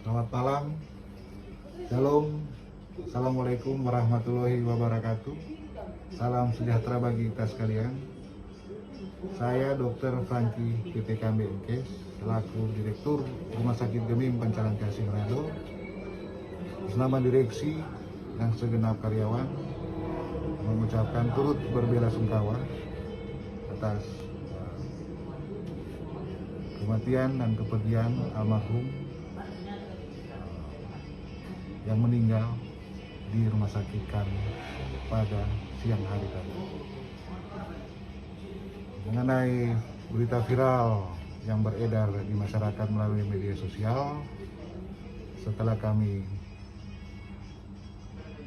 Selamat malam, Shalom, Assalamualaikum warahmatullahi wabarakatuh. Salam sejahtera bagi kita sekalian. Saya Dr. Franky PPK Menkes, selaku Direktur Rumah Sakit Gemim Pancaran Kasih Manado, bersama direksi dan segenap karyawan mengucapkan turut berbela-sungkawa atas kematian dan kepergian almarhum yang meninggal di rumah sakit kami pada siang hari tadi. Mengenai berita viral yang beredar di masyarakat melalui media sosial, setelah kami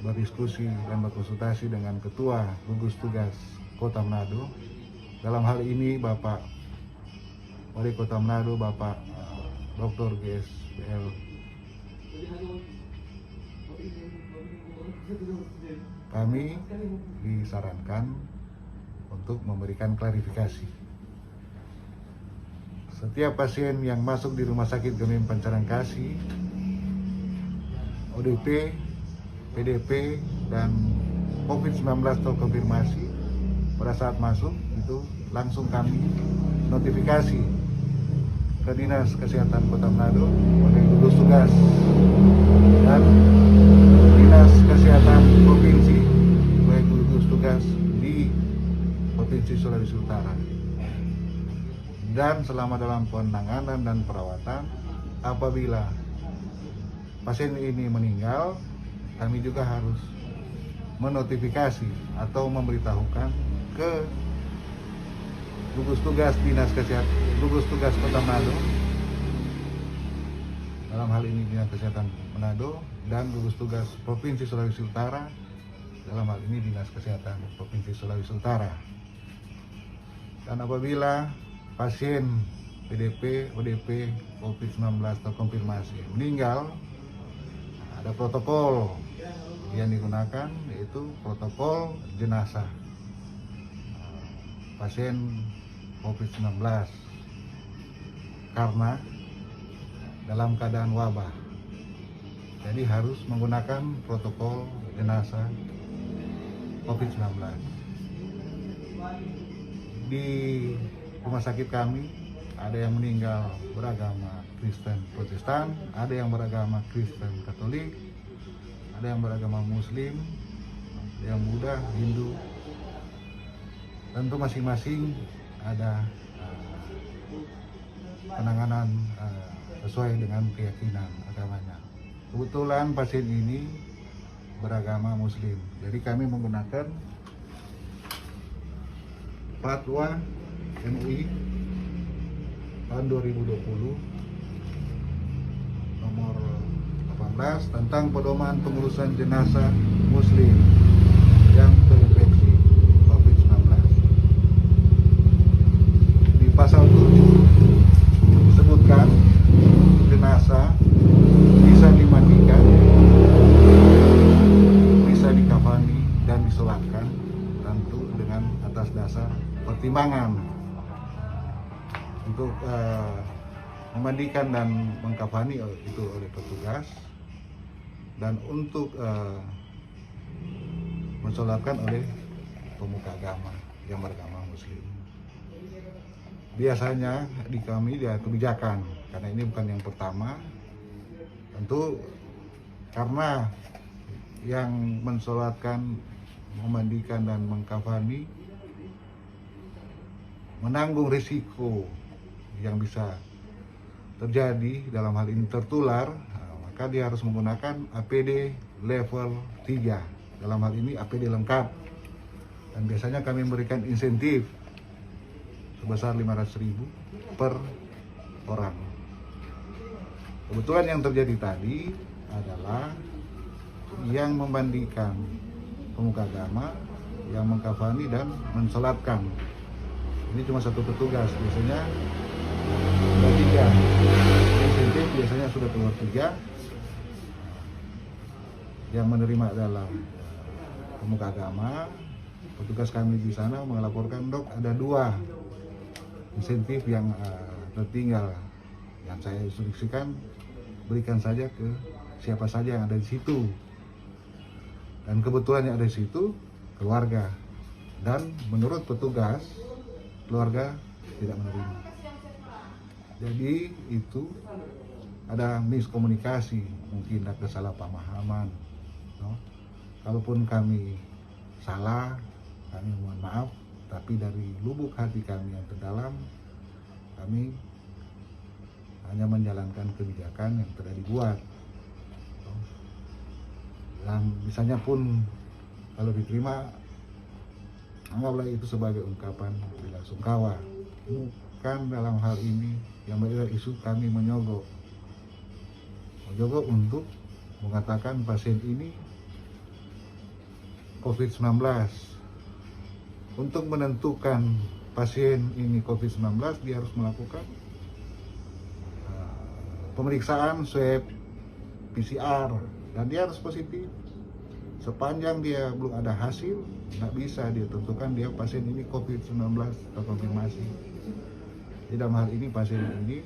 berdiskusi dan berkonsultasi dengan Ketua Gugus Tugas Kota Manado, dalam hal ini Bapak Wali Kota Manado, Bapak Dr. GSBL kami disarankan untuk memberikan klarifikasi. Setiap pasien yang masuk di Rumah Sakit Gemim Pancaran Kasih, ODP, PDP, dan COVID-19 terkonfirmasi, pada saat masuk itu langsung kami notifikasi ke Dinas Kesehatan Kota Manado oleh gugus tugas dan Dinas Kesehatan Provinsi oleh gugus tugas di Provinsi Sulawesi Utara. Dan selama dalam penanganan dan perawatan, apabila pasien ini meninggal, kami juga harus menotifikasi atau memberitahukan ke gugus tugas Dinas Kesehatan, gugus tugas Kota Manado, dalam hal ini Dinas Kesehatan Manado, dan gugus tugas Provinsi Sulawesi Utara, dalam hal ini Dinas Kesehatan Provinsi Sulawesi Utara. Dan apabila pasien PDP, ODP, COVID-19 terkonfirmasi meninggal, ada protokol yang digunakan, yaitu protokol jenazah pasien COVID-19 karena dalam keadaan wabah. Jadi harus menggunakan protokol jenazah COVID-19. Di rumah sakit kami ada yang meninggal beragama Kristen Protestan, ada yang beragama Kristen Katolik, ada yang beragama Muslim, ada yang Buddha, Hindu. Tentu masing-masing ada penanganan sesuai dengan keyakinan agamanya. Kebetulan pasien ini beragama Muslim, jadi kami menggunakan Fatwa MUI tahun 2020 nomor 18 tentang pedoman pengurusan jenazah Muslim yang terinfeksi COVID-19. Di pasal 7 disebutkan jenazah bisa dimandikan, bisa dikafani dan disolatkan, tentu dengan atas dasar pertimbangan untuk memandikan dan mengkafani itu oleh petugas, dan untuk mensolatkan oleh pemuka agama yang beragama Muslim. Biasanya di kami dia kebijakan, karena ini bukan yang pertama, tentu karena yang mensolatkan, memandikan dan mengkafani menanggung risiko yang bisa terjadi, dalam hal ini tertular, maka dia harus menggunakan APD level 3, dalam hal ini APD lengkap. Dan biasanya kami memberikan insentif sebesar 500.000 per orang. Kebetulan yang terjadi tadi adalah yang memandikan pemuka agama, yang mengkafani dan mensolatkan. Ini cuma satu petugas, biasanya sudah 3. Insentif biasanya sudah keluar 3. Yang menerima adalah pemuka agama. Petugas kami di sana melaporkan, dok, ada 2 insentif yang tertinggal. Yang saya instruksikan berikan saja ke siapa saja yang ada di situ. Dan kebetulan yang ada di situ keluarga. Dan menurut petugas, keluarga tidak menerima. Jadi itu ada miskomunikasi, mungkin ada kesalahpahaman. No? Kalaupun kami salah, kami mohon maaf, tapi dari lubuk hati kami yang terdalam, kami hanya menjalankan kebijakan yang telah dibuat. Dan misalnya pun kalau diterima, anggaplah itu sebagai ungkapan bela sungkawa. Bukan dalam hal ini yang berbeda isu kami menyogok untuk mengatakan pasien ini COVID-19. Untuk menentukan pasien ini COVID-19, dia harus melakukan pemeriksaan swab PCR dan dia harus positif. Sepanjang dia belum ada hasil, nggak bisa dia tentukan dia pasien ini COVID-19 atau konfirmasi. Di dalam hal ini pasien ini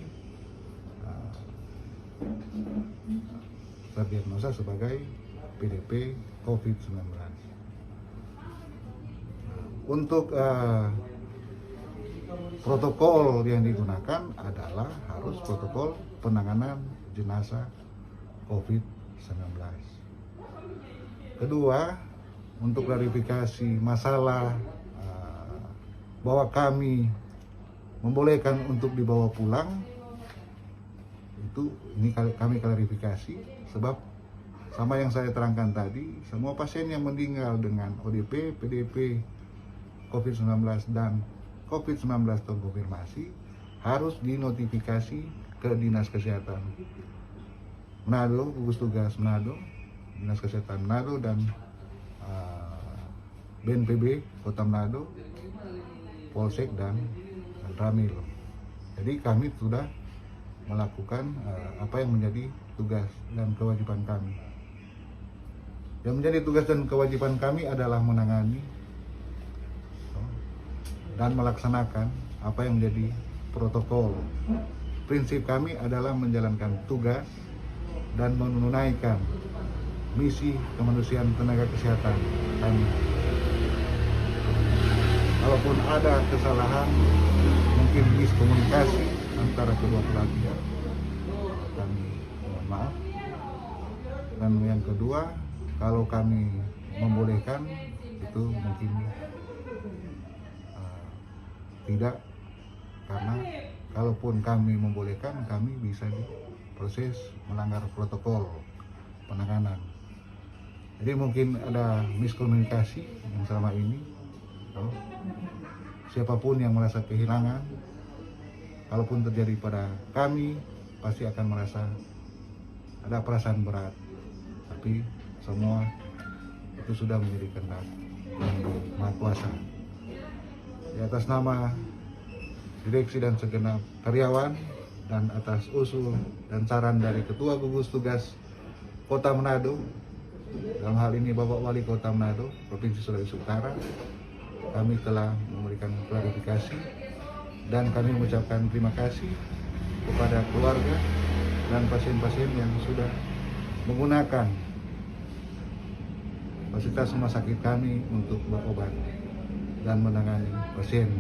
terdiagnosa sebagai PDP COVID-19. Untuk protokol yang digunakan adalah harus protokol penanganan jenazah COVID-19. Kedua, untuk klarifikasi masalah bahwa kami membolehkan untuk dibawa pulang, ini kami klarifikasi sebab sama yang saya terangkan tadi, semua pasien yang meninggal dengan ODP, PDP, COVID-19 dan COVID-19 terkonfirmasi harus dinotifikasi ke Dinas Kesehatan Manado, gugus tugas Manado, Dinas Kesehatan Manado dan BNPB Kota Manado, Polsek dan Ramil. Jadi kami sudah melakukan apa yang menjadi tugas dan kewajiban kami. Yang menjadi tugas dan kewajiban kami adalah menangani dan melaksanakan apa yang menjadi protokol. Prinsip kami adalah menjalankan tugas dan menunaikan misi kemanusiaan tenaga kesehatan kami. Kalaupun ada kesalahan, mungkin miskomunikasi antara kedua belah pihak, kami mohon maaf. Dan yang kedua, kalau kami membolehkan, itu mungkin tidak, karena kalaupun kami membolehkan, kami bisa diproses melanggar protokol penanganan. Jadi mungkin ada miskomunikasi yang selama ini. Siapapun yang merasa kehilangan, kalaupun terjadi pada kami, pasti akan merasa ada perasaan berat. Tapi semua itu sudah menjadi kehendak yang Maha Kuasa. Di atas nama direksi dan segenap karyawan dan atas usul dan saran dari Ketua Gugus Tugas Kota Manado, dalam hal ini Bapak Wali Kota Manado, Provinsi Sulawesi Utara, kami telah memberikan klarifikasi dan kami mengucapkan terima kasih kepada keluarga dan pasien-pasien yang sudah menggunakan fasilitas rumah sakit kami untuk berobat dan menangani pasien.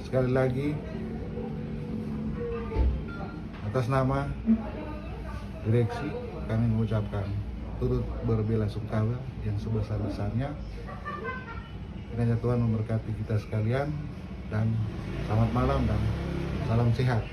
Sekali lagi, atas nama direksi kami mengucapkan turut berbela-sungkawa yang sebesar-besarnya. Kiranya Tuhan memberkati kita sekalian dan selamat malam dan salam sehat.